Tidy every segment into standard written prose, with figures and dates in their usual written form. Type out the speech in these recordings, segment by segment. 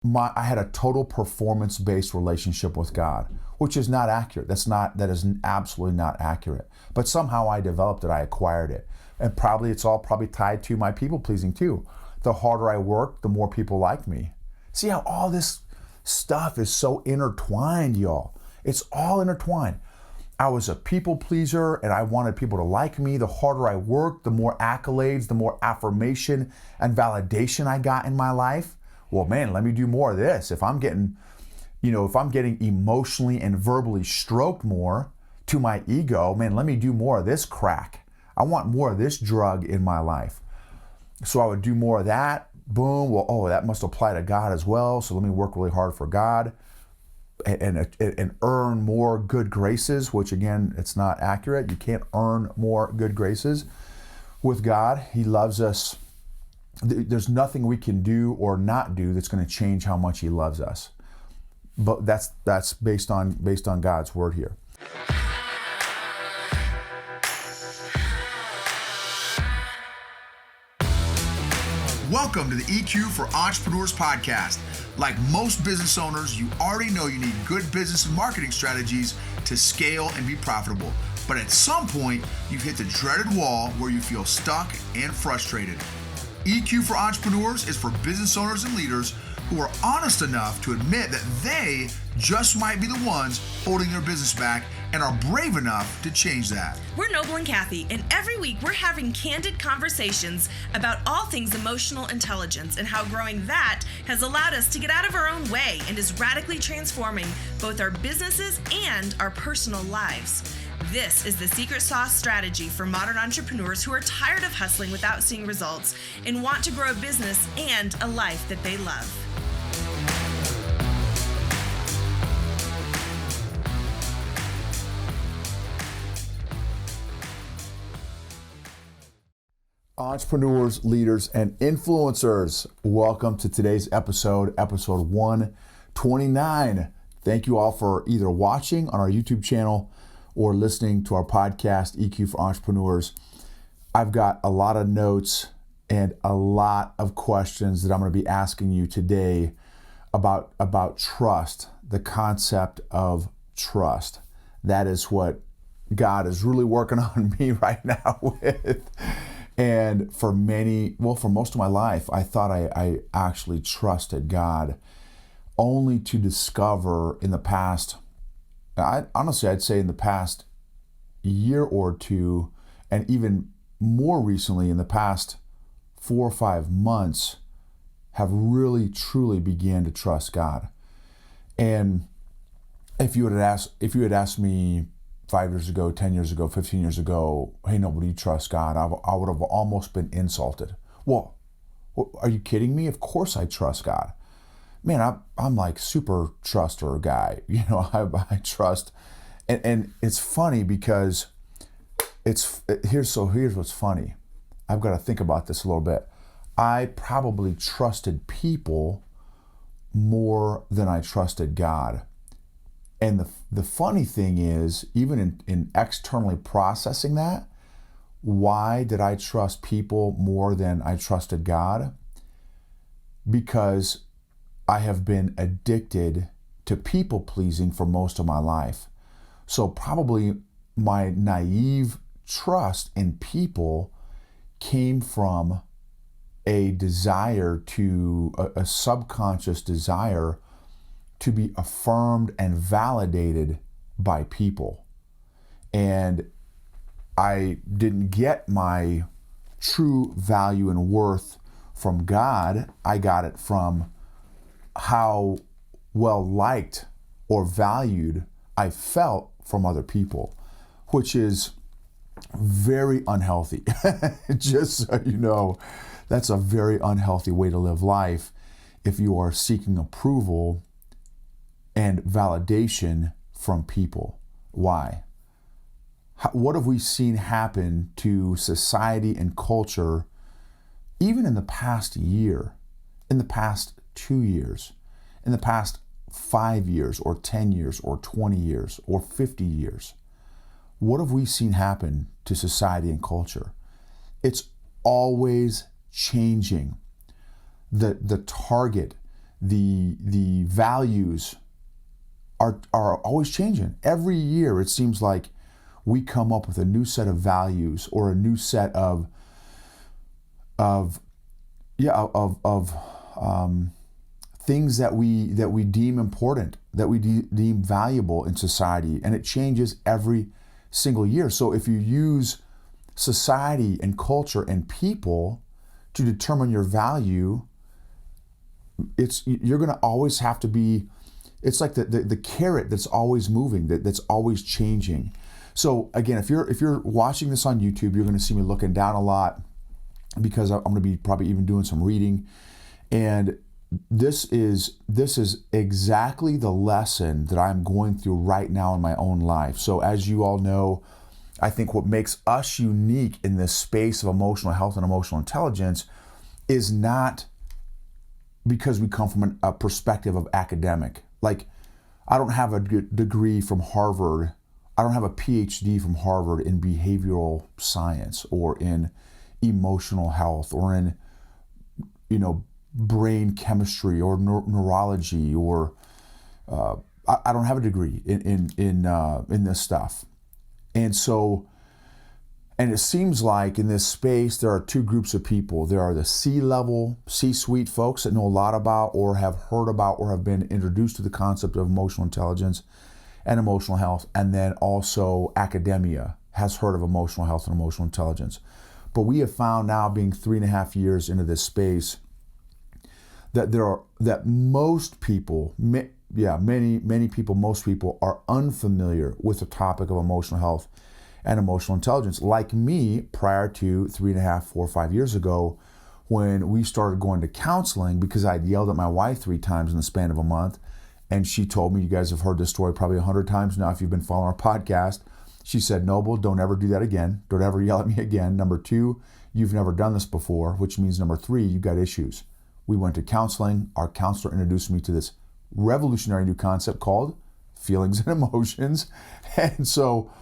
I had a total performance-based relationship with God, which is not accurate. That is absolutely not accurate. But somehow I developed it, I acquired it. And it's all tied to my people pleasing too. The harder I work, the more people like me. See how all this stuff is so intertwined, y'all. It's all intertwined. I was a people pleaser and I wanted people to like me. The harder I worked, the more accolades, the more affirmation and validation I got in my life. Well, man, let me do more of this. If I'm getting emotionally and verbally stroked more to my ego, man, let me do more of this crack. I want more of this drug in my life. So I would do more of that. Boom. Well, that must apply to God as well. So let me work really hard for God and earn more good graces, which again, it's not accurate. You can't earn more good graces with God. He loves us. There's nothing we can do or not do that's going to change how much He loves us. But that's based on God's word here. Welcome to the EQ for Entrepreneurs podcast. Like most business owners, you already know you need good business and marketing strategies to scale and be profitable. But at some point, you've hit the dreaded wall where you feel stuck and frustrated. EQ for Entrepreneurs is for business owners and leaders who are honest enough to admit that they just might be the ones holding their business back and are brave enough to change that. We're Noble and Kathy, and every week we're having candid conversations about all things emotional intelligence and how growing that has allowed us to get out of our own way and is radically transforming both our businesses and our personal lives. This is the secret sauce strategy for modern entrepreneurs who are tired of hustling without seeing results and want to grow a business and a life that they love. Entrepreneurs, leaders, and influencers, welcome to today's episode 129. Thank you all for either watching on our YouTube channel or listening to our podcast, EQ for Entrepreneurs. I've got a lot of notes and a lot of questions that I'm going to be asking you today about trust, the concept of trust. That is what God is really working on me right now with. And for most of my life, I thought I actually trusted God, only to discover in the past, I'd say in the past year or two, and even more recently in the past 4 or 5 months, have really truly began to trust God. And if you had asked me 5 years ago, 10 years ago, 15 years ago, hey, nobody, you trust God, I would have almost been insulted. Well, are you kidding me? Of course I trust God. Man, I'm like super truster guy. I trust. And it's funny because here's what's funny. I've got to think about this a little bit. I probably trusted people more than I trusted God. And the funny thing is, even in externally processing that, why did I trust people more than I trusted God? Because I have been addicted to people pleasing for most of my life. So probably my naive trust in people came from a subconscious desire to be affirmed and validated by people. And I didn't get my true value and worth from God. I got it from how well liked or valued I felt from other people, which is very unhealthy. Just so you know, that's a very unhealthy way to live life if you are seeking approval and validation from people. Why? What have we seen happen to society and culture even in the past year, in the past 2 years, in the past 5 years or 10 years or 20 years or 50 years? What have we seen happen to society and culture? It's always changing. The target, the values are always changing. Every year, it seems like we come up with a new set of values or a new set of things that we deem important, that we deem valuable in society, and it changes every single year. So if you use society and culture and people to determine your value, you're going to always have to be. It's like the carrot that's always moving, that's always changing. So again, if you're watching this on YouTube, you're going to see me looking down a lot because I'm going to be probably even doing some reading. And this is exactly the lesson that I'm going through right now in my own life. So as you all know, I think what makes us unique in this space of emotional health and emotional intelligence is not because we come from a perspective of academic. Like, I don't have a degree from Harvard. I don't have a PhD from Harvard in behavioral science or in emotional health or in, brain chemistry or neurology or I don't have a degree in this stuff. And it seems like in this space, there are two groups of people. There are the C-level, C-suite folks that know a lot about or have heard about or have been introduced to the concept of emotional intelligence and emotional health. And then also academia has heard of emotional health and emotional intelligence. But we have found now, being 3.5 years into this space, that most people, many people, most people are unfamiliar with the topic of emotional health and emotional intelligence. Like me, prior to 3.5, 4, 5 years ago, when we started going to counseling, because I'd yelled at my wife 3 times in the span of a month, and she told me, you guys have heard this story probably 100 times now if you've been following our podcast. She said, Noble, don't ever do that again. Don't ever yell at me again. Number 2, you've never done this before, which means number 3, you've got issues. We went to counseling. Our counselor introduced me to this revolutionary new concept called feelings and emotions. And so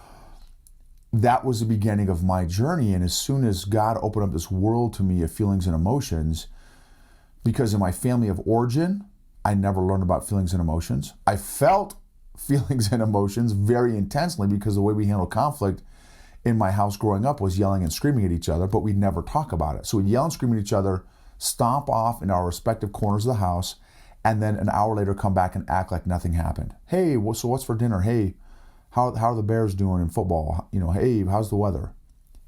that was the beginning of my journey. And as soon as God opened up this world to me of feelings and emotions, because in my family of origin, I never learned about feelings and emotions. I felt feelings and emotions very intensely because the way we handled conflict in my house growing up was yelling and screaming at each other, but we'd never talk about it. So we'd yell and scream at each other, stomp off in our respective corners of the house, and then an hour later come back and act like nothing happened. Hey, so what's for dinner? Hey, how are the Bears doing in football? Hey, how's the weather?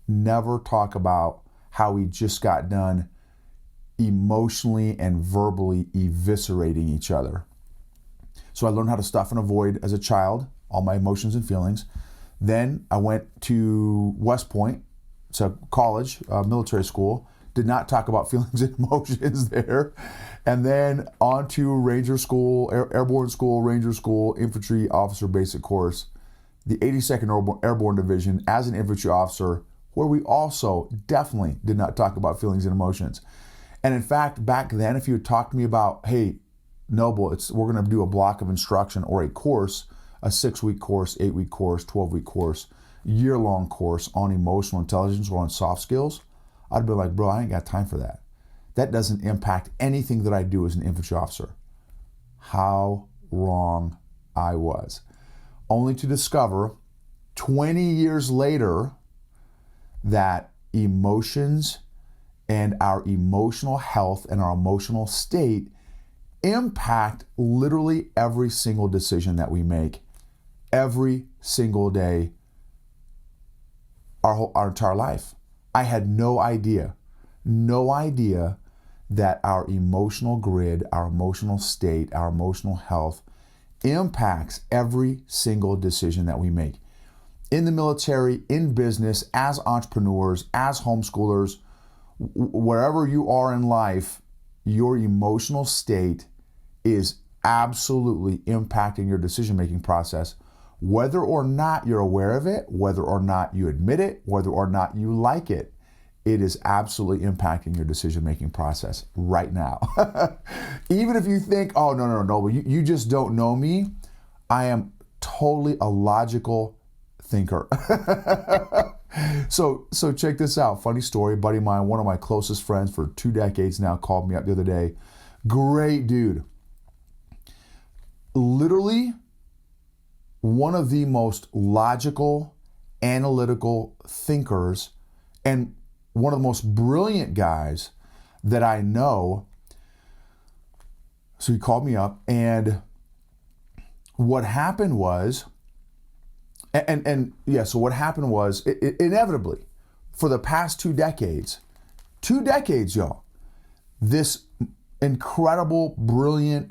Never talk about how we just got done emotionally and verbally eviscerating each other. So I learned how to stuff and avoid as a child, all my emotions and feelings. Then I went to West Point, so college, military school, did not talk about feelings and emotions there. And then on to Ranger School, Airborne School, Ranger School, Infantry Officer Basic Course, the 82nd Airborne Division as an infantry officer, where we also definitely did not talk about feelings and emotions. And in fact, back then, if you had talked to me about, hey, Noble, we're going to do a block of instruction or a course, a 6-week course, 8-week course, 12-week course, year-long course on emotional intelligence or on soft skills, I'd be like, bro, I ain't got time for that. That doesn't impact anything that I do as an infantry officer. How wrong I was. Only to discover 20 years later that emotions and our emotional health and our emotional state impact literally every single decision that we make every single day, our entire life. I had no idea that our emotional grid, our emotional state, our emotional health impacts every single decision that we make. In the military, in business, as entrepreneurs, as homeschoolers, wherever you are in life, your emotional state is absolutely impacting your decision-making process, whether or not you're aware of it, whether or not you admit it, whether or not you like it. It is absolutely impacting your decision-making process right now. Even if you think, oh, no, you just don't know me. I am totally a logical thinker. So check this out. Funny story. A buddy of mine, one of my closest friends for 2 decades now, called me up the other day. Great dude. literally one of the most logical, analytical thinkers and one of the most brilliant guys that I know. So he called me up, and what happened was, so what happened was, inevitably, for the past 2 decades, y'all, this incredible, brilliant,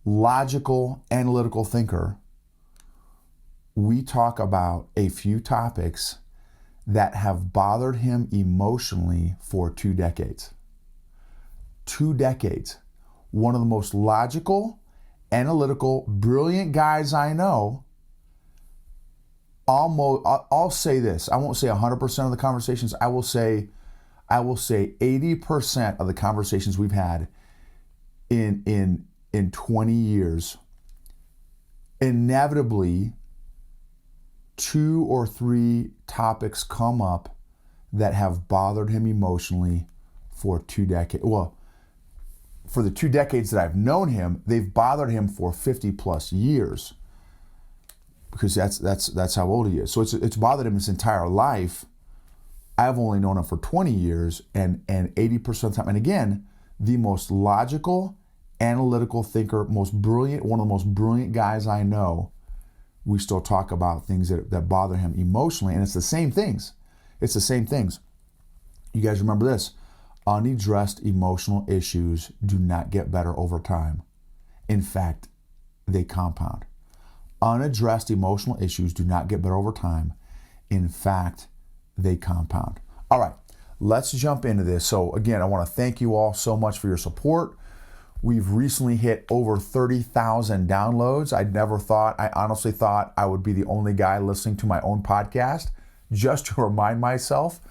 logical, analytical thinker, we talk about a few topics that have bothered him emotionally for 2 decades. 2 decades. One of the most logical, analytical, brilliant guys I know. I'll say this. I won't say 100% of the conversations. I will say 80% of the conversations we've had in 20 years, inevitably 2 or 3 topics come up that have bothered him emotionally for 2 decades. Well, for the 2 decades that I've known him, they've bothered him for 50 plus years, because that's how old he is. So it's bothered him his entire life. I've only known him for 20 years, and 80% of the time, and again, the most logical, analytical thinker, one of the most brilliant guys I know, we still talk about things that bother him emotionally, and it's the same things. You guys remember this: unaddressed emotional issues do not get better over time. In fact, they compound. Unaddressed emotional issues do not get better over time. In fact, they compound. All right, let's jump into this. So again, I want to thank you all so much for your support. We've recently hit over 30,000 downloads. I honestly thought I would be the only guy listening to my own podcast, just to remind myself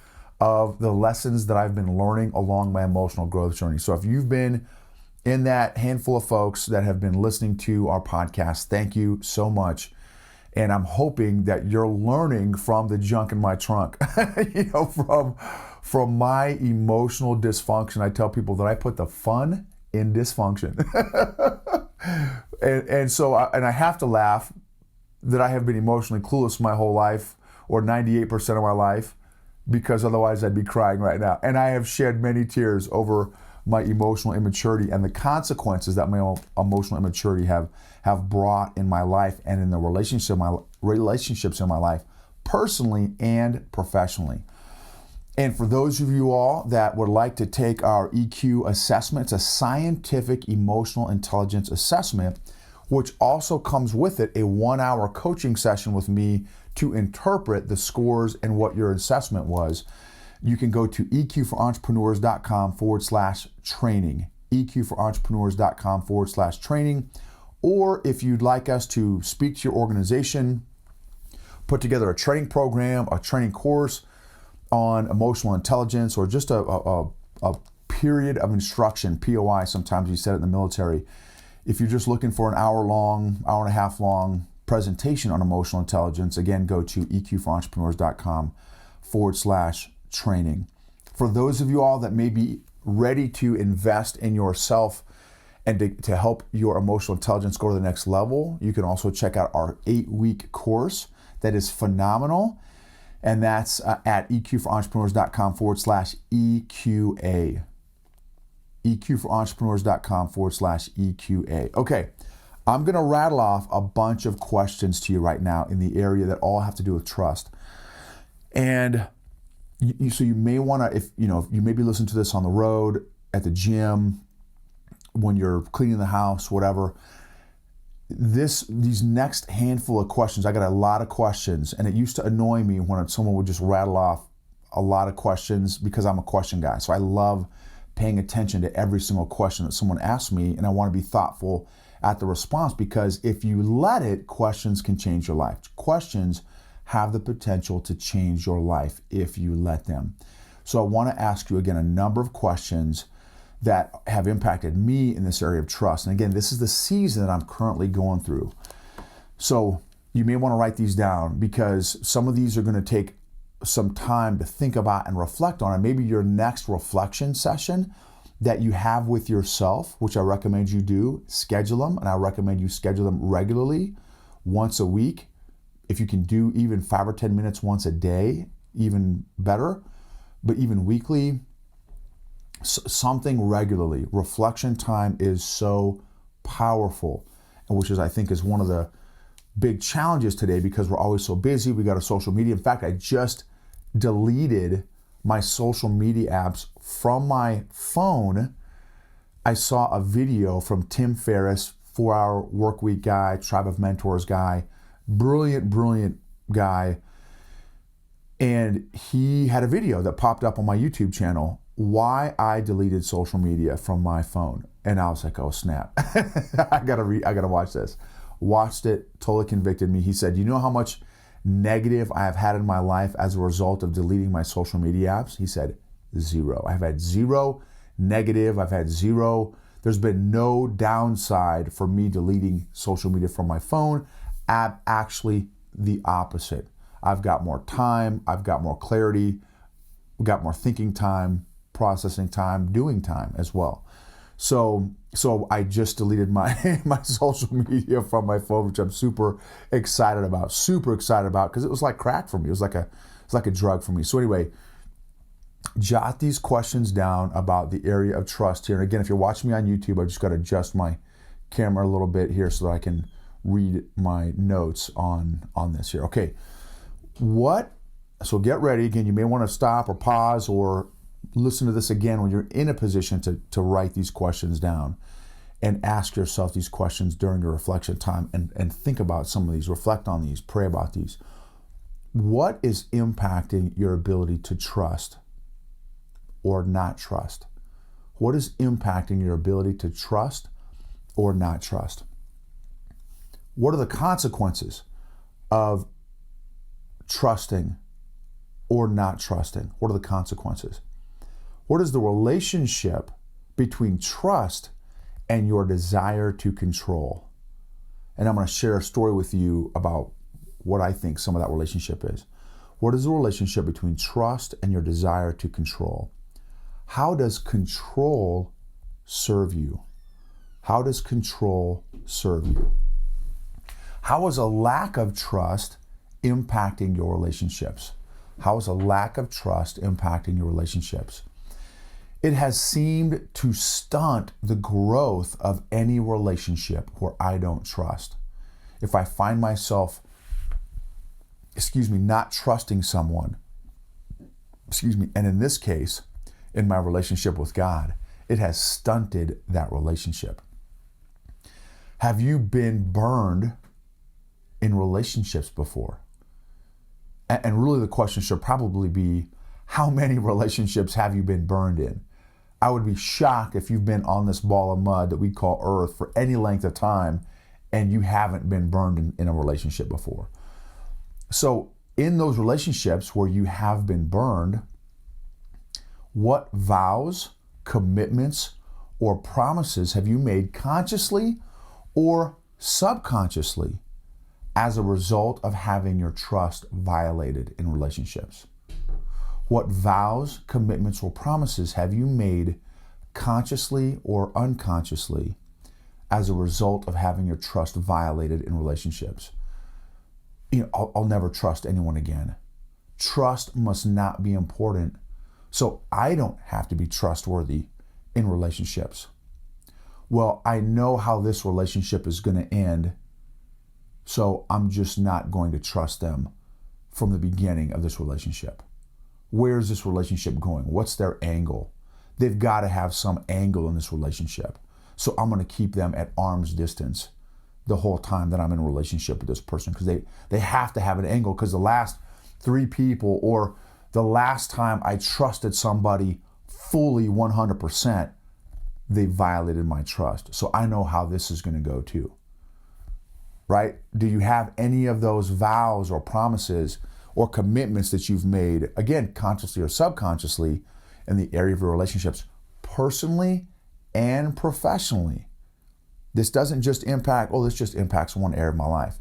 of the lessons that I've been learning along my emotional growth journey. So if you've been in that handful of folks that have been listening to our podcast, thank you so much. And I'm hoping that you're learning from the junk in my trunk, from my emotional dysfunction. I tell people that I put the fun in dysfunction. and I have to laugh that I have been emotionally clueless my whole life, or 98% of my life, because otherwise I'd be crying right now. And I have shed many tears over my emotional immaturity and the consequences that my emotional immaturity have brought in my life and in the relationships in my life, personally and professionally. And for those of you all that would like to take our EQ assessment, it's a scientific emotional intelligence assessment, which also comes with it a 1-hour coaching session with me to interpret the scores and what your assessment was. You can go to eqforentrepreneurs.com/training, eqforentrepreneurs.com/training. Or if you'd like us to speak to your organization, put together a training program, a training course on emotional intelligence, or just a period of instruction, POI, sometimes we said it in the military. If you're just looking for an hour and a half long presentation on emotional intelligence, again, go to eqforentrepreneurs.com/training. For those of you all that may be ready to invest in yourself and to help your emotional intelligence go to the next level, you can also check out our 8-week course that is phenomenal. And that's at eqforentrepreneurs.com/EQA. eqforentrepreneurs.com/EQA. Okay, I'm going to rattle off a bunch of questions to you right now in the area that all have to do with trust. And so you may want to, if you may be listening to this on the road, at the gym, when you're cleaning the house, whatever. These next handful of questions, I got a lot of questions, and it used to annoy me when someone would just rattle off a lot of questions, because I'm a question guy. So I love paying attention to every single question that someone asks me, and I want to be thoughtful at the response, because if you let it, questions can change your life. Questions have the potential to change your life if you let them. So I want to ask you again a number of questions that have impacted me in this area of trust. And again, this is the season that I'm currently going through. So you may want to write these down, because some of these are going to take some time to think about and reflect on. And maybe your next reflection session that you have with yourself, which I recommend you do, schedule them, and I recommend you schedule them regularly, once a week. If you can do even 5 or 10 minutes once a day, even better, but even weekly, something regularly. Reflection time is so powerful, and which is, I think, is one of the big challenges today because we're always so busy. We got a social media. In fact, I just deleted my social media apps from my phone. I saw a video from Tim Ferriss, 4-Hour Workweek guy, Tribe of Mentors guy, brilliant guy. And he had a video that popped up on my YouTube channel, why I deleted social media from my phone. And I was like, oh snap, I gotta watch this. Watched it, totally convicted me. He said, you know how much negative I have had in my life as a result of deleting my social media apps? He said, 0. I've had 0 negative. I've had 0. There's been no downside for me deleting social media from my phone. Actually, the opposite. I've got more time. I've got more clarity. We've got more thinking time, processing time, doing time as well. So I just deleted my social media from my phone, which I'm super excited about because it was like crack for me. It was like a drug for me. So anyway, jot these questions down about the area of trust here. And again, if you're watching me on YouTube, I just got to adjust my camera a little bit here so that I can read my notes on this here. Okay, so get ready. Again, you may want to stop or pause or listen to this again when you're in a position to write these questions down and ask yourself these questions during your reflection time and think about some of these, reflect on these, pray about these. What is impacting your ability to trust or not trust? What is impacting your ability to trust or not trust? What are the consequences of trusting or not trusting? What are the consequences? What is the relationship between trust and your desire to control? And I'm going to share a story with you about what I think some of that relationship is. What is the relationship between trust and your desire to control? How does control serve you? How does control serve you? How is a lack of trust impacting your relationships? How is a lack of trust impacting your relationships? It has seemed to stunt the growth of any relationship where I don't trust. If I find myself, not trusting someone, and in this case, in my relationship with God, it has stunted that relationship. Have you been burned in relationships before? And really the question should probably be, how many relationships have you been burned in? I would be shocked if you've been on this ball of mud that we call Earth for any length of time and you haven't been burned in a relationship before. So in those relationships where you have been burned, what vows, commitments, or promises have you made consciously or subconsciously as a result of having your trust violated in relationships? What vows, commitments, or promises have you made consciously or unconsciously as a result of having your trust violated in relationships? I'll never trust anyone again. Trust must not be important, so I don't have to be trustworthy in relationships. Well, I know how this relationship is going to end, so I'm just not going to trust them from the beginning of this relationship. Where's this relationship going? What's their angle? They've got to have some angle in this relationship. So I'm going to keep them at arm's distance the whole time that I'm in a relationship with this person, because they have to have an angle, because the last 3 people or the last time I trusted somebody fully 100%, they violated my trust. So I know how this is going to go too. Right? Do you have any of those vows or promises or commitments that you've made, again, consciously or subconsciously, in the area of your relationships, personally and professionally? This doesn't just impact, this just impacts one area of my life.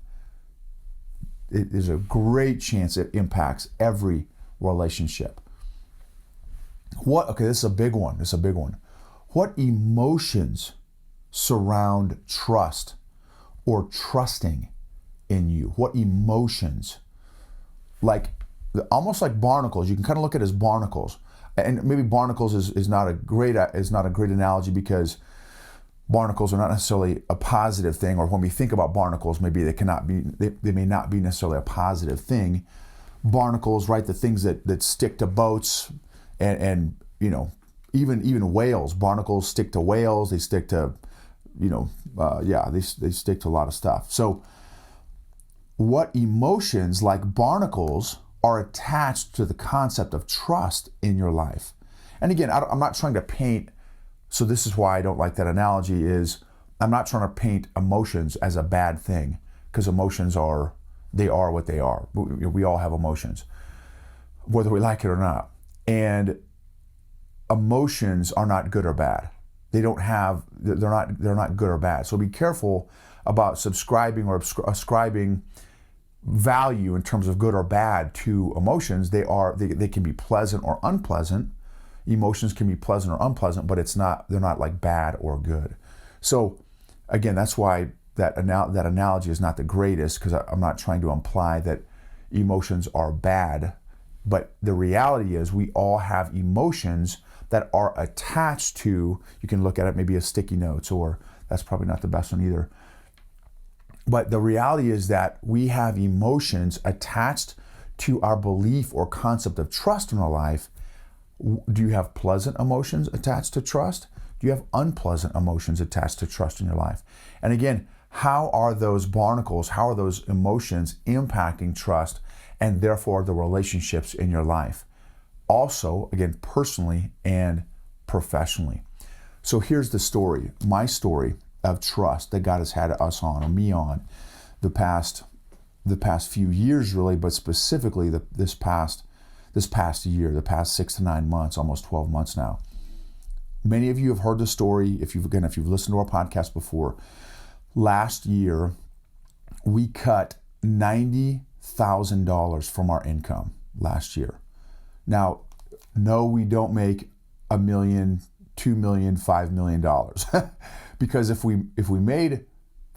There's a great chance it impacts every relationship. This is a big one. What emotions surround trust or trusting in you? What emotions? Almost like barnacles. You can kind of look at it as barnacles. And maybe barnacles is not a great analogy, because barnacles are not necessarily a positive thing, or when we think about barnacles, maybe they may not be necessarily a positive thing. Barnacles, right? The things that stick to boats, and even whales. Barnacles stick to whales. They stick to, they stick to a lot of stuff. So what emotions like barnacles are attached to the concept of trust in your life? And again, I'm not trying to paint, so this is why I don't like that analogy, is I'm not trying to paint emotions as a bad thing, because emotions are what they are. We all have emotions, whether we like it or not. And emotions are not good or bad. They're not good or bad. So be careful about subscribing or ascribing value in terms of good or bad to emotions. They can be pleasant or unpleasant. Emotions can be pleasant or unpleasant, but they're not like bad or good. So again, that's why that analogy is not the greatest, because I'm not trying to imply that emotions are bad, but the reality is we all have emotions that are attached to, you can look at it maybe as sticky notes, or that's probably not the best one either. But the reality is that we have emotions attached to our belief or concept of trust in our life. Do you have pleasant emotions attached to trust? Do you have unpleasant emotions attached to trust in your life? And again, how are those barnacles, how are those emotions impacting trust and therefore the relationships in your life? Also, again, personally and professionally. So here's the story, my story of trust that God has had us on, or me on, the past few years really, but specifically this past year, the past 6 to 9 months, almost 12 months now. Many of you have heard the story. If you've listened to our podcast before, last year we cut $90,000 from our income last year. Now, no, we don't make $1 million, $2 million, $5 million, because if we made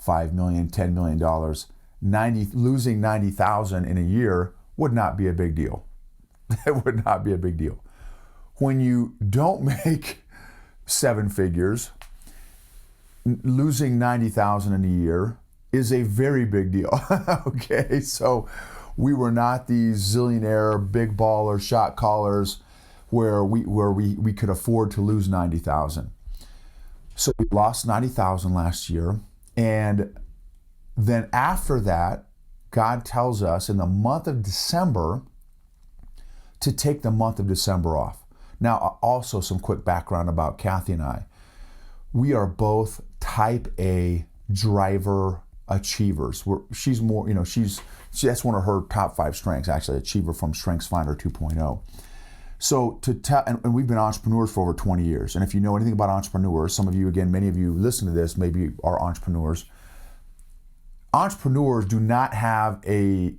$5 million, $10 million, losing $90,000 in a year would not be a big deal. It would not be a big deal. When you don't make 7 figures, losing $90,000 in a year is a very big deal. Okay, so we were not these zillionaire, big baller, shot callers where we could afford to lose $90,000. So we lost $90,000 last year, and then after that, God tells us in the month of December to take the month of December off. Now, also some quick background about Kathy and I. We are both type A driver achievers. She's more, that's one of her top 5 strengths, actually, achiever from StrengthsFinder 2.0. So and we've been entrepreneurs for over 20 years. And if you know anything about entrepreneurs, some of you, again, many of you listen to this, maybe are entrepreneurs. Entrepreneurs do not have a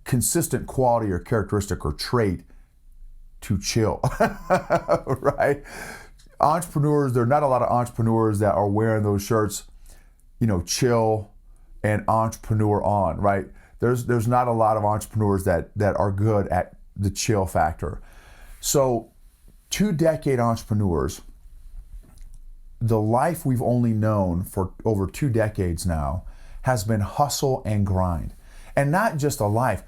consistent quality or characteristic or trait to chill, right? Entrepreneurs, there are not a lot of entrepreneurs that are wearing those shirts, chill and entrepreneur on, right? There's not a lot of entrepreneurs that are good at the chill factor. So 2-decade entrepreneurs, the life we've only known for over 2 decades now has been hustle and grind. And not just a life.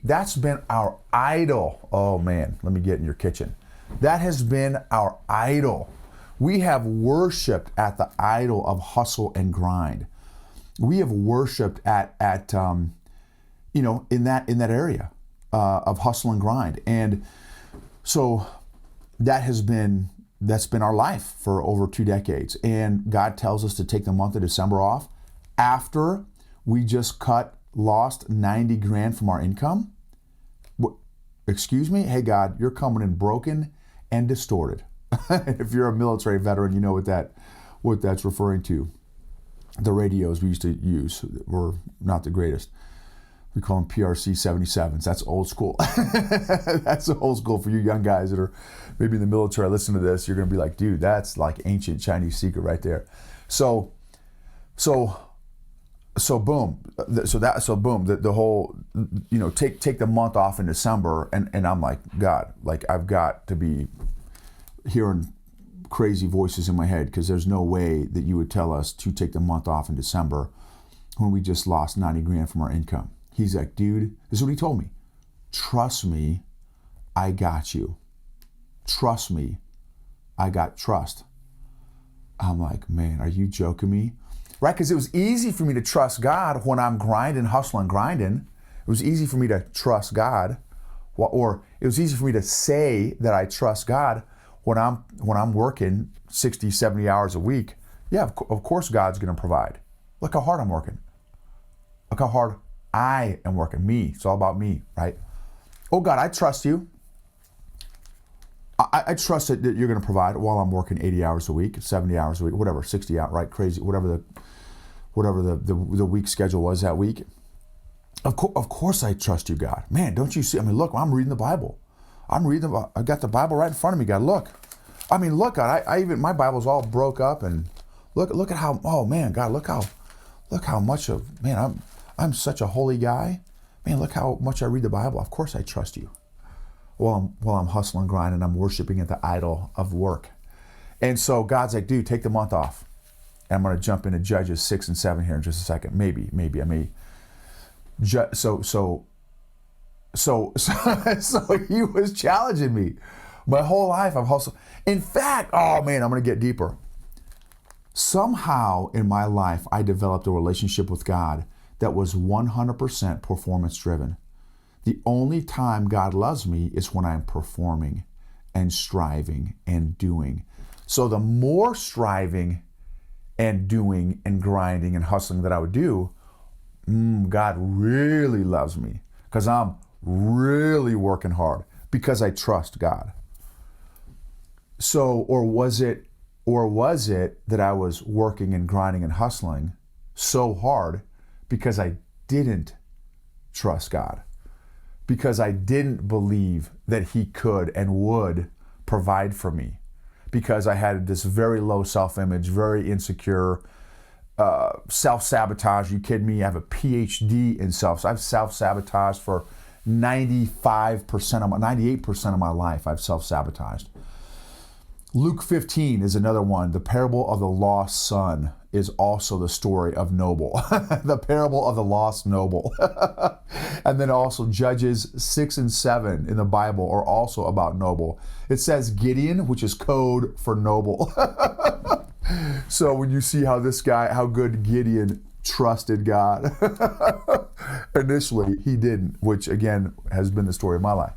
That's been our idol. Oh man, let me get in your kitchen. That has been our idol. We have worshiped at the idol of hustle and grind. We have worshiped at in that area of hustle and grind. And so that's been our life for over 2 decades. And God tells us to take the month of December off after we just lost 90 grand from our income. Excuse me? Hey God, you're coming in broken and distorted. If you're a military veteran, you know what that's referring to. The radios we used to use were not the greatest. We call them PRC 77s. That's old school. That's old school for you young guys that are maybe in the military. Listen to this. You're going to be like, dude, that's like ancient Chinese secret right there. So boom. The whole, take the month off in December. And I'm like, God, like I've got to be hearing crazy voices in my head, because there's no way that you would tell us to take the month off in December when we just lost 90 grand from our income. He's like, dude, this is what he told me. Trust me, I got you. Trust me, I got trust. I'm like, man, are you joking me? Right? Because it was easy for me to trust God when I'm grinding, hustling, grinding. It was easy for me to trust God, or it was easy for me to say that I trust God when I'm working 60, 70 hours a week. Yeah, of course God's going to provide. Look how hard I'm working. Look how hard I am working. Me. It's all about me, right? Oh God, I trust you. I trust that you're going to provide while I'm working 80 hours a week, 70 hours a week, whatever, 60 hours, right? Crazy, whatever the week schedule was that week. Of course I trust you, God. Man, don't you see? I mean, look, I'm reading the Bible. I got the Bible right in front of me, God. Look. I mean, look, God, I even, my Bible's all broke up, and look at how, oh man, God, look how much of, man, I'm such a holy guy. Man, look how much I read the Bible. Of course I trust you. While I'm hustling, grinding, I'm worshiping at the idol of work. And so God's like, dude, take the month off. And I'm going to jump into Judges 6 and 7 here in just a second. Maybe I may. So he was challenging me. My whole life I've hustled. In fact, oh man, I'm going to get deeper. Somehow in my life, I developed a relationship with God that was 100% performance driven. The only time God loves me is when I'm performing and striving and doing. So the more striving and doing and grinding and hustling that I would do, God really loves me, because I'm really working hard because I trust God. So, or was it that I was working and grinding and hustling so hard because I didn't trust God? Because I didn't believe that he could and would provide for me. Because I had this very low self-image, very insecure, self-sabotage. You kidding me? I have a PhD in self. I've self-sabotaged for 98% of my life. I've self-sabotaged. Luke 15 is another one. The parable of the lost son is also the story of Noble. The parable of the lost noble. And then also Judges 6 and 7 in the Bible are also about Noble. It says Gideon, which is code for noble. So when you see how good Gideon trusted God. Initially, he didn't, which again has been the story of my life.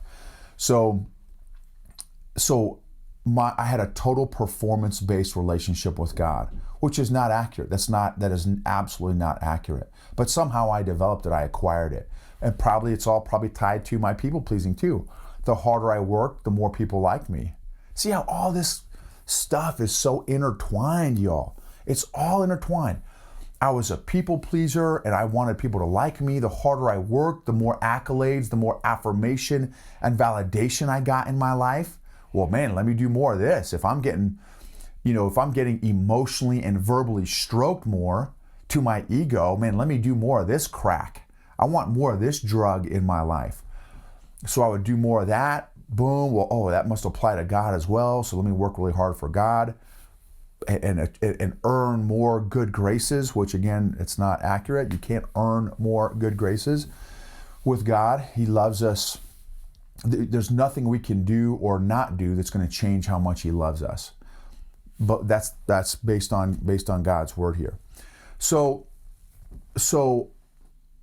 I had a total performance-based relationship with God, which is not accurate. That is absolutely not accurate. But somehow I developed it, I acquired it. And it's all tied to my people-pleasing too. The harder I work, the more people like me. See how all this stuff is so intertwined, y'all. It's all intertwined. I was a people-pleaser and I wanted people to like me. The harder I worked, the more accolades, the more affirmation and validation I got in my life. Well, man, let me do more of this. If I'm getting emotionally and verbally stroked more to my ego, man, let me do more of this crack. I want more of this drug in my life. So I would do more of that. Boom. Well, that must apply to God as well. So let me work really hard for God and earn more good graces, which again, it's not accurate. You can't earn more good graces with God. He loves us. There's nothing we can do or not do that's going to change how much he loves us. But that's based on God's word here. So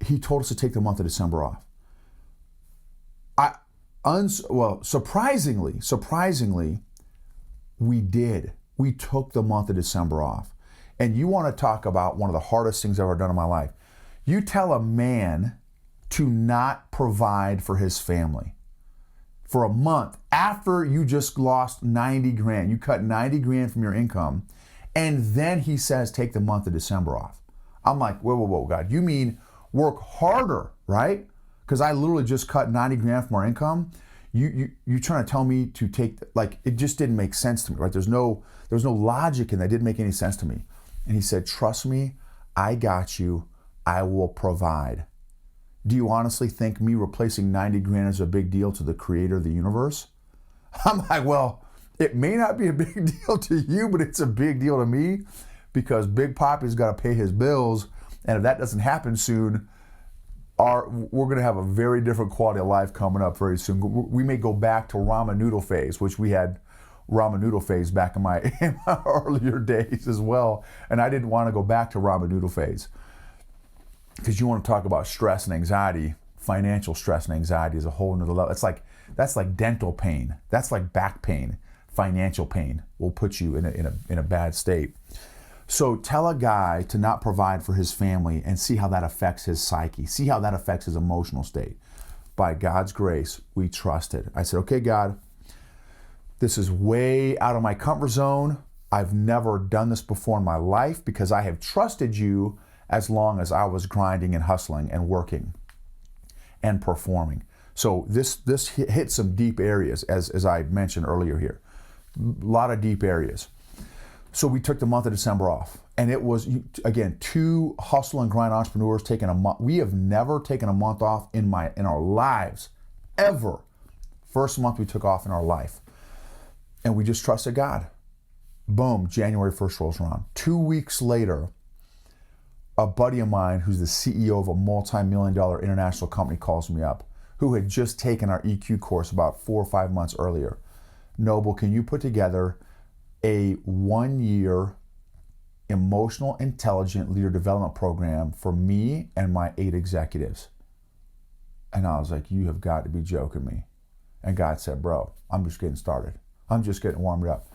he told us to take the month of December off. Surprisingly, we did. We took the month of December off. And you want to talk about one of the hardest things I've ever done in my life. You tell a man to not provide for his family for a month after you just lost 90 grand. You cut 90 grand from your income. And then he says, take the month of December off. I'm like, whoa, God. You mean work harder, right? Because I literally just cut 90 grand from our income. You trying to tell me to take, like, it just didn't make sense to me, right? There's no logic in that. It didn't make any sense to me. And he said, trust me, I got you. I will provide. Do you honestly think me replacing 90 grand is a big deal to the creator of the universe? I'm like, well, it may not be a big deal to you, but it's a big deal to me, because Big Papi's got to pay his bills. And if that doesn't happen soon, we're going to have a very different quality of life coming up very soon. We may go back to ramen noodle phase, which we had ramen noodle phase back in my earlier days as well. And I didn't want to go back to ramen noodle phase, because you want to talk about stress and anxiety. Financial stress and anxiety is a whole nother level. That's like dental pain. That's like back pain. Financial pain will put you in a bad state. So tell a guy to not provide for his family and see how that affects his psyche. See how that affects his emotional state. By God's grace, we trusted. I said, okay, God, this is way out of my comfort zone. I've never done this before in my life, because I have trusted you as long as I was grinding and hustling and working and performing. So this hit some deep areas, as I mentioned earlier here. A lot of deep areas. So we took the month of December off. And it was, again, two hustle and grind entrepreneurs taking a month. We have never taken a month off in our lives, ever. First month we took off in our life. And we just trusted God. Boom, January 1st rolls around. 2 weeks later, a buddy of mine who's the CEO of a multi-million-dollar international company calls me up, who had just taken our EQ course about 4 or 5 months earlier. Noble, can you put together a 1-year emotional intelligent leader development program for me and my 8 executives? And I was like, you have got to be joking me. And God said, bro, I'm just getting started. I'm just getting warmed up.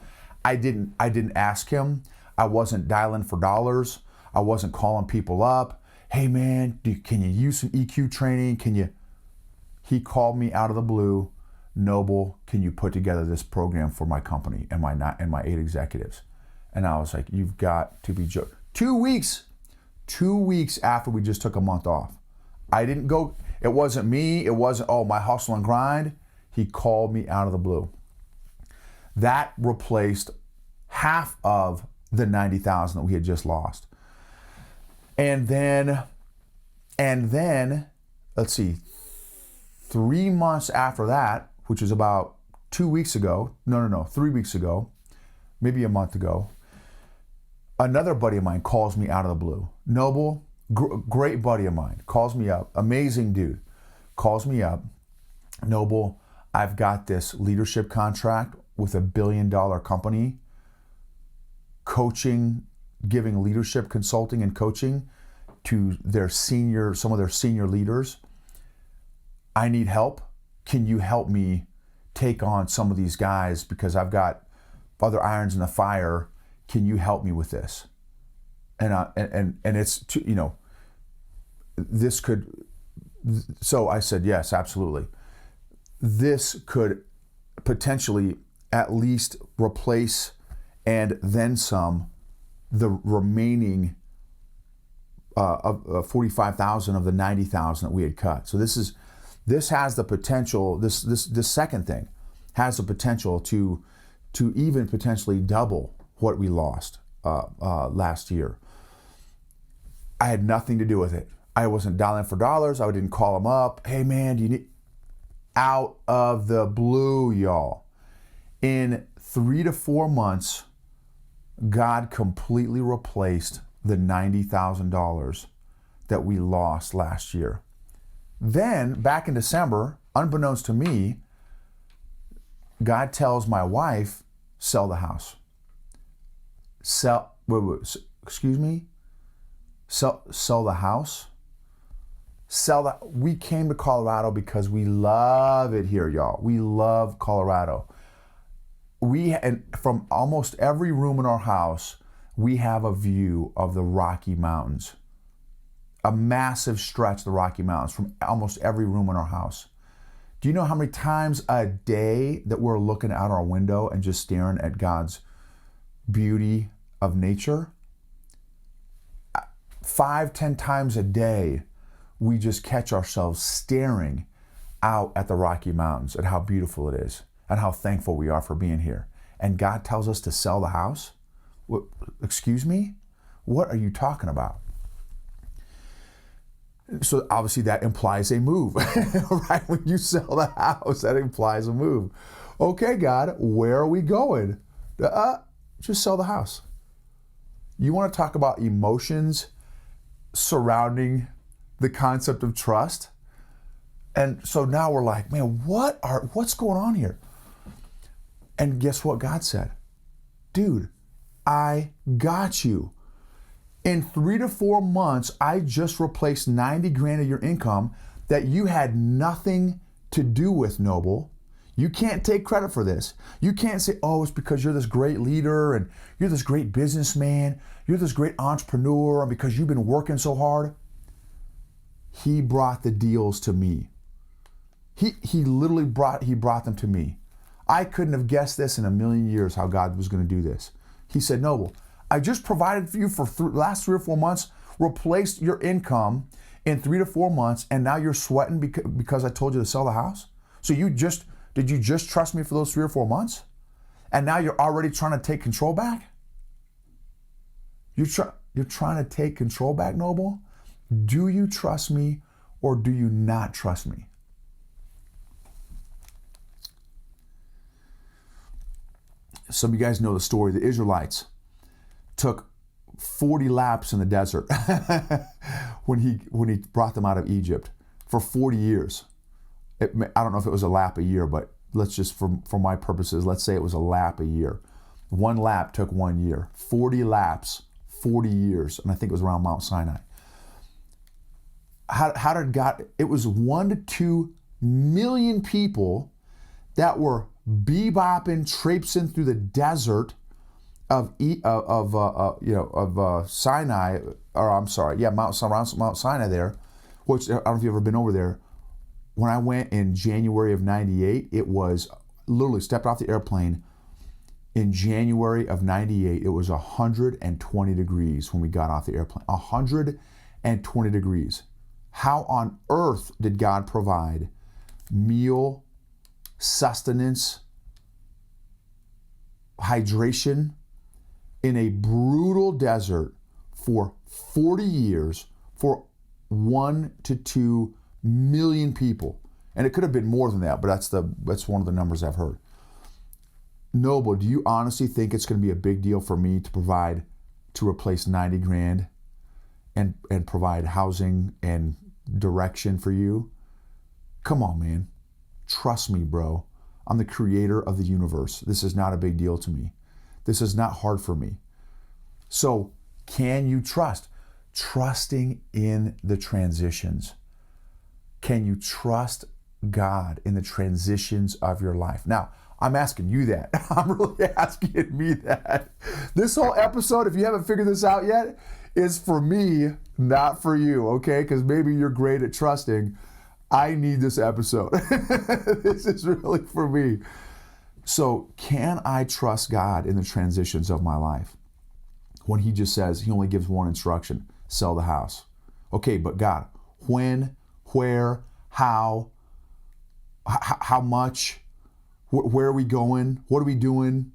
I didn't ask him. I wasn't dialing for dollars. I wasn't calling people up. Hey man, can you use some EQ training? He called me out of the blue. Noble, can you put together this program for my company and my 8 executives? And I was like, you've got to be joking. 2 weeks after we just took a month off. I didn't go, it wasn't me, it wasn't, my hustle and grind. He called me out of the blue. That replaced half of the 90,000 that we had just lost. And then, let's see, 3 months after that, which was about 2 weeks ago, 3 weeks ago, maybe a month ago, another buddy of mine calls me out of the blue. Noble, great buddy of mine, calls me up, amazing dude, calls me up. Noble, I've got this leadership contract with a $1 billion company, coaching, giving leadership consulting and coaching to some of their senior leaders. I need help. Can you help me take on some of these guys, because I've got other irons in the fire? Can you help me with this? And it's, this could, so I said, yes, absolutely. This could potentially at least replace and then some the remaining of 45,000 of the 90,000 that we had cut. So this has the potential, this second thing has the potential to even potentially double what we lost last year. I had nothing to do with it. I wasn't dialing for dollars. I didn't call them up. Hey man, do you need, out of the blue, y'all. In 3 to 4 months, God completely replaced the $90,000 that we lost last year. Then, back in December, unbeknownst to me, God tells my wife, sell the house. Sell the house? We came to Colorado because we love it here, y'all. We love Colorado. And from almost every room in our house, we have a view of the Rocky Mountains. A massive stretch of the Rocky Mountains from almost every room in our house. Do you know how many times a day that we're looking out our window and just staring at God's beauty of nature? 5-10 times a day, we just catch ourselves staring out at the Rocky Mountains and how beautiful it is and how thankful we are for being here. And God tells us to sell the house? What, excuse me? What are you talking about? So obviously that implies a move, right? When you sell the house, that implies a move. Okay, God, where are we going? Just sell the house. You want to talk about emotions surrounding the concept of trust? And so now we're like, man, what's going on here? And guess what God said? Dude, I got you. In 3 to 4 months, I just replaced 90 grand of your income that you had nothing to do with, Noble. You can't take credit for this. You can't say, oh, it's because you're this great leader and you're this great businessman, you're this great entrepreneur, and because you've been working so hard. He brought the deals to me. He literally brought them to me. I couldn't have guessed this in a million years how God was going to do this. He said, Noble, I just provided for you for the last 3 or 4 months, replaced your income in 3 to 4 months, and now you're sweating because I told you to sell the house? So did you just trust me for those 3 or 4 months? And now you're already trying to take control back? You're trying to take control back, Noble? Do you trust me or do you not trust me? Some of you guys know the story. The Israelites took 40 laps in the desert when he brought them out of Egypt for 40 years. I don't know if it was a lap a year, but let's just, for my purposes, let's say it was a lap a year. One lap took 1 year. 40 laps, 40 years. And I think it was around Mount Sinai. How did God, it was 1 to 2 million people that were bebopping, traipsing through the desert of Sinai, or I'm sorry, yeah, Mount Sinai there, which I don't know if you've ever been over there. When I went in January of 98, it was literally stepped off the airplane. In January of 98, it was 120 degrees when we got off the airplane. 120 degrees. How on earth did God provide meal, sustenance, hydration in a brutal desert for 40 years for 1 to 2 million people? And it could have been more than that, but that's one of the numbers I've heard. Noble, do you honestly think it's going to be a big deal for me to replace 90 grand and provide housing and direction for you? Come on, man. Trust me, bro. I'm the creator of the universe. This is not a big deal to me. This is not hard for me. So can you trust? Trusting in the transitions. Can you trust God in the transitions of your life? Now, I'm asking you that. I'm really asking me that. This whole episode, if you haven't figured this out yet, is for me, not for you, okay? Because maybe you're great at trusting. I need this episode. This is really for me. So can I trust God in the transitions of my life? When he just says, he only gives one instruction, sell the house. Okay, but God, when, where, how much, where are we going? What are we doing?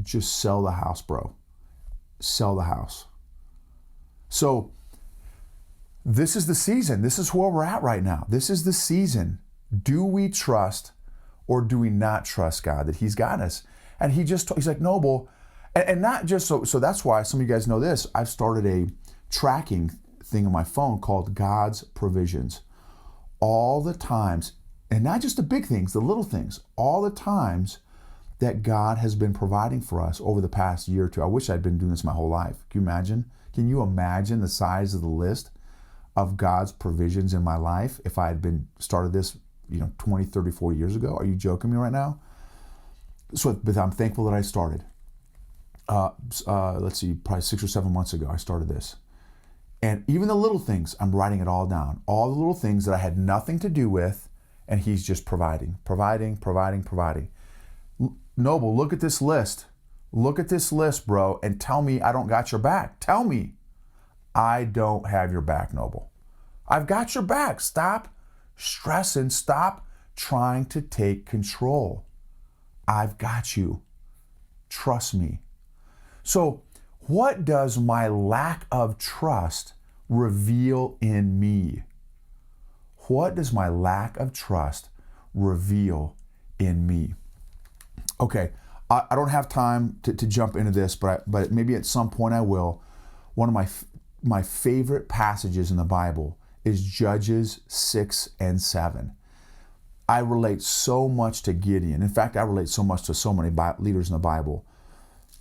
Just sell the house, bro. Sell the house. So this is the season. This is where we're at right now. This is the season. Do we trust or do we not trust God that he's got us? And he's like, Noble, and not just so that's why some of you guys know this. I've started a tracking thing on my phone called God's Provisions. All the times, and not just the big things, the little things, all the times that God has been providing for us over the past year or two. I wish I'd been doing this my whole life. Can you imagine? Can you imagine the size of the list of God's provisions in my life if I had started this 20, 30, 40 years ago? Are you joking me right now? But I'm thankful that I started. Let's see, probably 6 or 7 months ago, I started this. And even the little things, I'm writing it all down. All the little things that I had nothing to do with, and he's just providing. Noble, look at this list. Look at this list, bro, and tell me I don't got your back. Tell me I don't have your back, Noble. I've got your back. Stop stressing. Stop trying to take control. I've got you. Trust me. So, what does my lack of trust reveal in me? What does my lack of trust reveal in me? Okay, I don't have time to jump into this, but maybe at some point I will. One of my favorite passages in the Bible is Judges 6 and 7. I relate so much to Gideon. In fact, I relate so much to so many leaders in the Bible.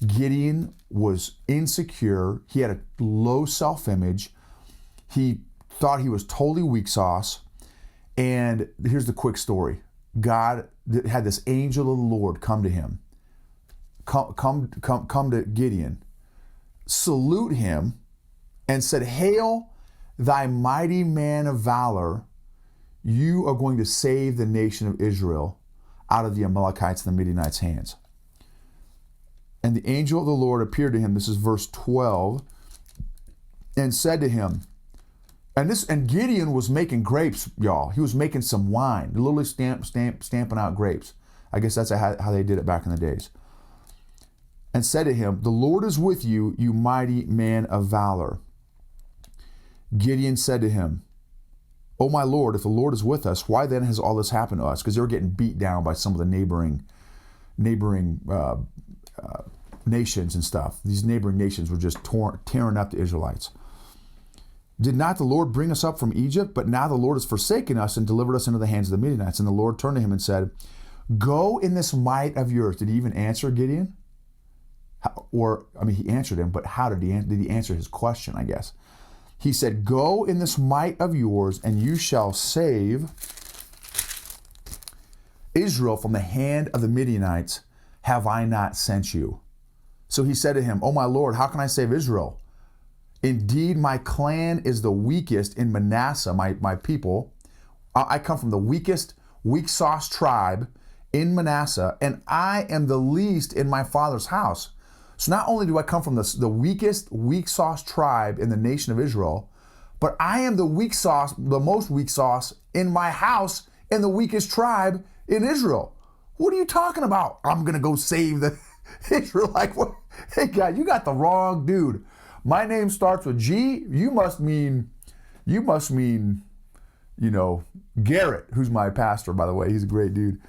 Gideon was insecure. He had a low self-image. He thought he was totally weak sauce. And here's the quick story. God had this angel of the Lord come to him. Come to Gideon, salute him, and said, "Hail, thy mighty man of valor. You are going to save the nation of Israel out of the Amalekites and the Midianites' hands." And the angel of the Lord appeared to him, this is verse 12, and said to him, and Gideon was making grapes, y'all. He was making some wine, literally stamping out grapes. I guess that's how they did it back in the days. And said to him, "The Lord is with you, you mighty man of valor." Gideon said to him, "Oh my Lord, if the Lord is with us, why then has all this happened to us?" Because they were getting beat down by some of the neighboring nations and stuff. These neighboring nations were just tearing up the Israelites. "Did not the Lord bring us up from Egypt? But now the Lord has forsaken us and delivered us into the hands of the Midianites." And the Lord turned to him and said, "Go in this might of yours." Did he even answer Gideon? He answered him, but how did he answer his question, I guess? He said, "Go in this might of yours, and you shall save Israel from the hand of the Midianites. Have I not sent you?" So he said to him, "Oh my Lord, how can I save Israel? Indeed, my clan is the weakest in Manasseh, my people. I come from the weakest, weak sauce tribe in Manasseh, and I am the least in my father's house. So not only do I come from the weakest, weak sauce tribe in the nation of Israel, but I am the most weak sauce in my house in the weakest tribe in Israel. What are you talking about? I'm going to go save the Israelite. Hey, God, you got the wrong dude. My name starts with G. You must mean, Garrett, who's my pastor, by the way. He's a great dude.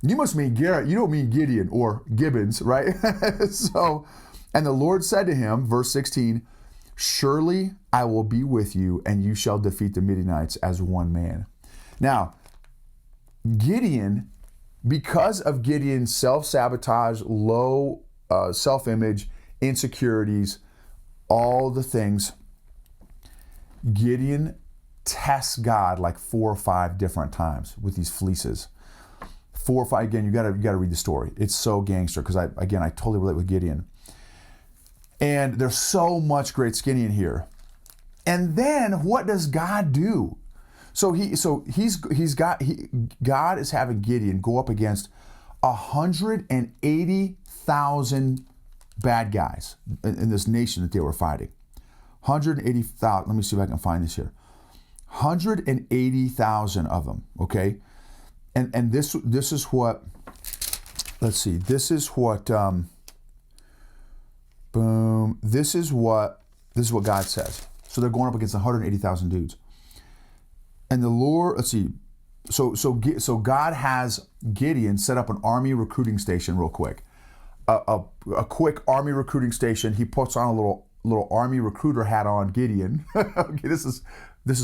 You must mean Garrett. You don't mean Gideon or Gibbons, right? So, and the Lord said to him, verse 16, "Surely I will be with you, and you shall defeat the Midianites as one man." Now, Gideon, because of Gideon's self-sabotage, low self-image, insecurities, all the things, Gideon tests God like 4 or 5 different times with these fleeces. 4 or 5, again, you gotta read the story. It's so gangster, because I totally relate with Gideon. And there's so much great skinny in here. And then what does God do? God is having Gideon go up against 180,000 bad guys in this nation that they were fighting. 180,000. Let me see if I can find this here. 180,000 of them. Okay. And this is what, let's see, this is what God says. So they're going up against 180,000 dudes. And the Lord, let's see, so God has Gideon set up an army recruiting station real quick. A quick army recruiting station. He puts on a little army recruiter hat on Gideon. Okay, this is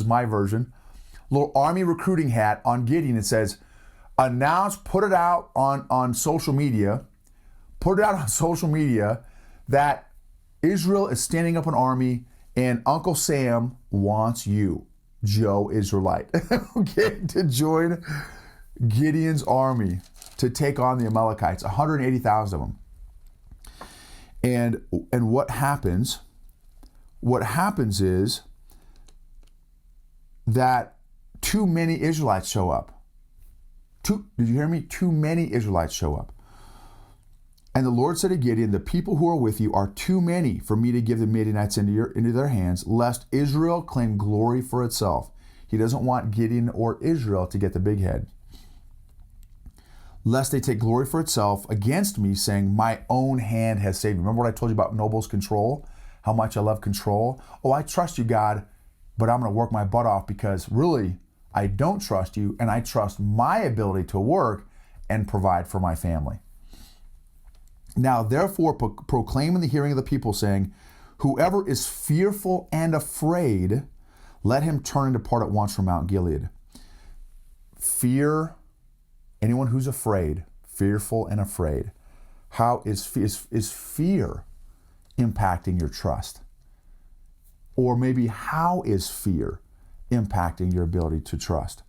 my version. Little army recruiting hat on Gideon. It says, announce, put it out on social media. Put it out on social media that Israel is standing up an army and Uncle Sam wants you, Joe Israelite, okay, to join Gideon's army to take on the Amalekites, 180,000 of them. And what happens is that too many Israelites show up. Did you hear me? Too many Israelites show up. And the Lord said to Gideon, the people who are with you are too many for me to give the Midianites into their hands, lest Israel claim glory for itself. He doesn't want Gideon or Israel to get the big head. Lest they take glory for itself against me, saying, my own hand has saved me. Remember what I told you about Noble's control? How much I love control? Oh, I trust you, God, but I'm going to work my butt off because really, I don't trust you, and I trust my ability to work and provide for my family. Now, therefore, proclaim in the hearing of the people, saying, whoever is fearful and afraid, let him turn and depart at once from Mount Gilead. Fear, anyone who's afraid, fearful and afraid. How is fear impacting your trust? Or maybe how is fear impacting your ability to trust?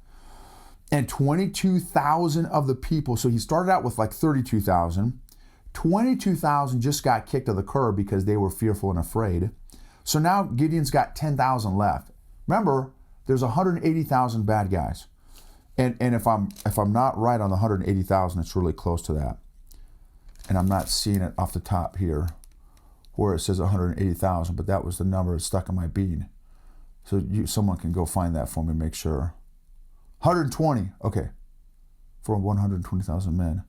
And 22,000 of the people, so he started out with like 32,000. 22,000 just got kicked to the curb because they were fearful and afraid. So now Gideon's got 10,000 left. Remember, there's 180,000 bad guys. And if I'm not right on the 180,000, it's really close to that. And I'm not seeing it off the top here where it says 180,000, but that was the number that's stuck in my bean. So someone can go find that for me, make sure. 120, okay, for 120,000 men.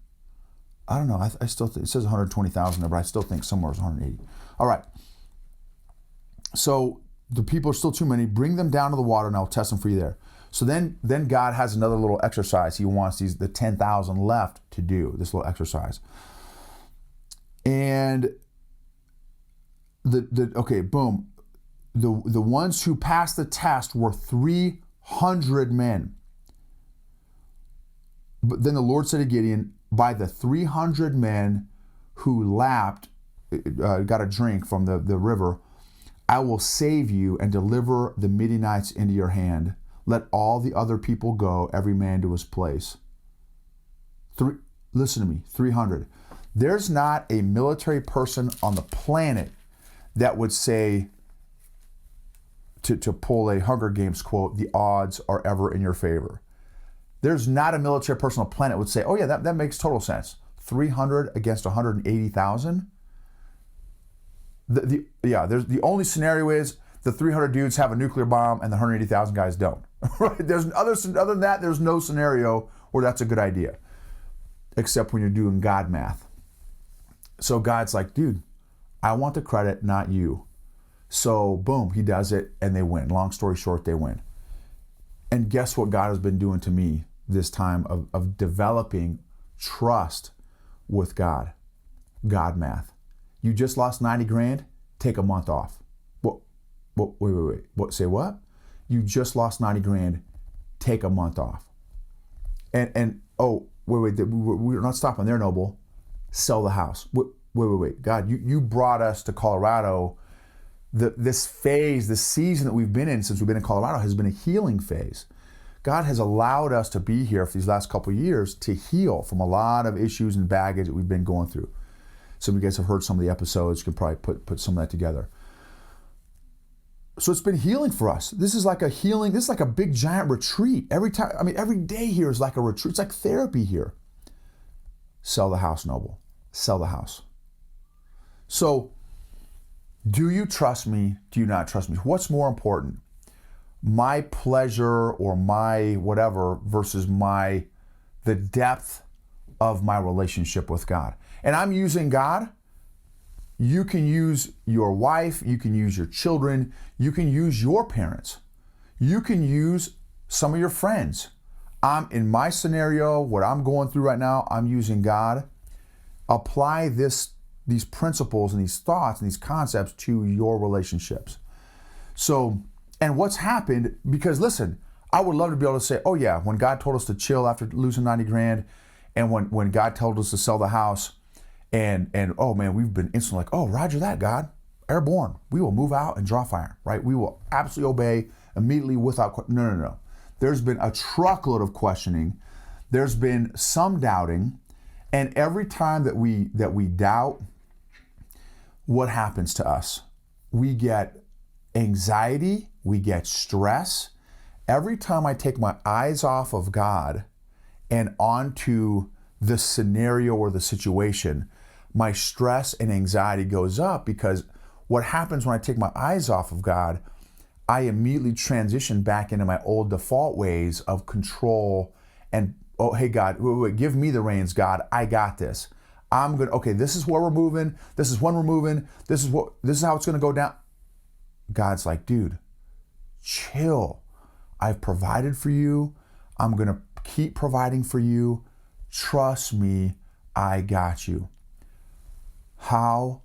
I don't know, I still think, it says 120,000 there, but I still think somewhere it's 180. All right, so the people are still too many. Bring them down to the water and I'll test them for you there. So then God has another little exercise he wants the 10,000 left to do, this little exercise. And okay, boom. The ones who passed the test were 300 men. But then the Lord said to Gideon, by the 300 men who lapped, got a drink from the river, I will save you and deliver the Midianites into your hand. Let all the other people go, every man to his place. Listen to me, 300. There's not a military person on the planet that would say, to pull a Hunger Games quote, the odds are ever in your favor. There's not a military person on the planet would say, oh yeah, that makes total sense. 300 against 180,000? The only scenario is the 300 dudes have a nuclear bomb and the 180,000 guys don't. Right? Other than that, there's no scenario where that's a good idea, except when you're doing God math. So God's like, dude, I want the credit, not you. So boom, he does it and they win. Long story short, they win. And guess what God has been doing to me this time of developing trust with God. God math. You just lost 90 grand, take a month off. Wait. What? Say what? You just lost 90 grand, take a month off. And we're not stopping there, Noble. Sell the house. Wait. God, you brought us to Colorado. This phase, the season that we've been in since we've been in Colorado has been a healing phase. God has allowed us to be here for these last couple of years to heal from a lot of issues and baggage that we've been going through. Some of you guys have heard some of the episodes. You can probably put some of that together. So it's been healing for us. This is like a big giant retreat. Every day here is like a retreat. It's like therapy here. Sell the house, Noble. Sell the house. So, do you trust me? Do you not trust me? What's more important? My pleasure or my whatever versus the depth of my relationship with God. And I'm using God. You can use your wife, you can use your children, you can use your parents. You can use some of your friends. In my scenario, what I'm going through right now, I'm using God. Apply these principles and these thoughts and these concepts to your relationships. So, and what's happened, because listen, I would love to be able to say, oh yeah, when God told us to chill after losing 90 grand, and when God told us to sell the house, and oh man, we've been instantly like, oh, roger that, God, airborne. We will move out and draw fire, right? We will absolutely obey immediately without, no. There's been a truckload of questioning. There's been some doubting. And every time that we doubt, what happens to us? We get anxiety, we get stress. Every time I take my eyes off of God and onto the scenario or the situation, my stress and anxiety goes up, because what happens when I take my eyes off of God, I immediately transitioned back into my old default ways of control and, oh, hey, God, wait, give me the reins, God. I got this. I'm good. Okay, this is where we're moving. This is when we're moving. This is how it's going to go down. God's like, dude, chill. I've provided for you. I'm going to keep providing for you. Trust me, I got you. How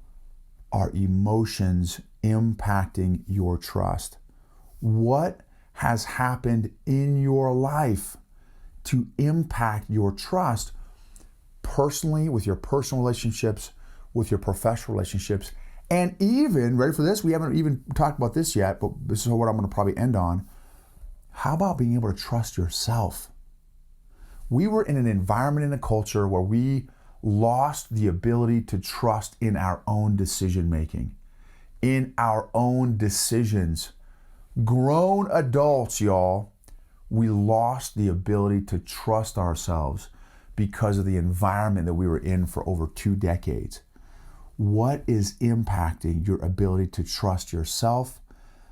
are emotions impacting your trust? What has happened in your life to impact your trust personally, with your personal relationships, with your professional relationships, and even, ready for this? We haven't even talked about this yet, but this is what I'm going to probably end on. How about being able to trust yourself? We were in an environment, in a culture where we lost the ability to trust in our own decision making, in our own decisions. Grown adults, y'all, we lost the ability to trust ourselves because of the environment that we were in for over 2 decades. What is impacting your ability to trust yourself?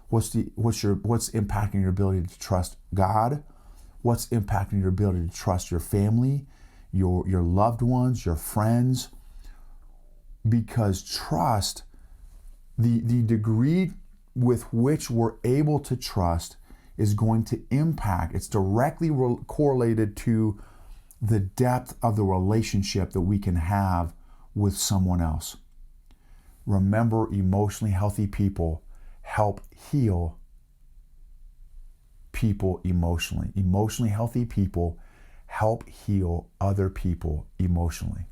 What's impacting your ability to trust God? What's impacting your ability to trust your family, your loved ones, your friends? Because trust, the degree with which we're able to trust is going to impact, it's directly correlated to the depth of the relationship that we can have with someone else. Remember, emotionally healthy people help heal people emotionally. Emotionally healthy people help heal other people emotionally.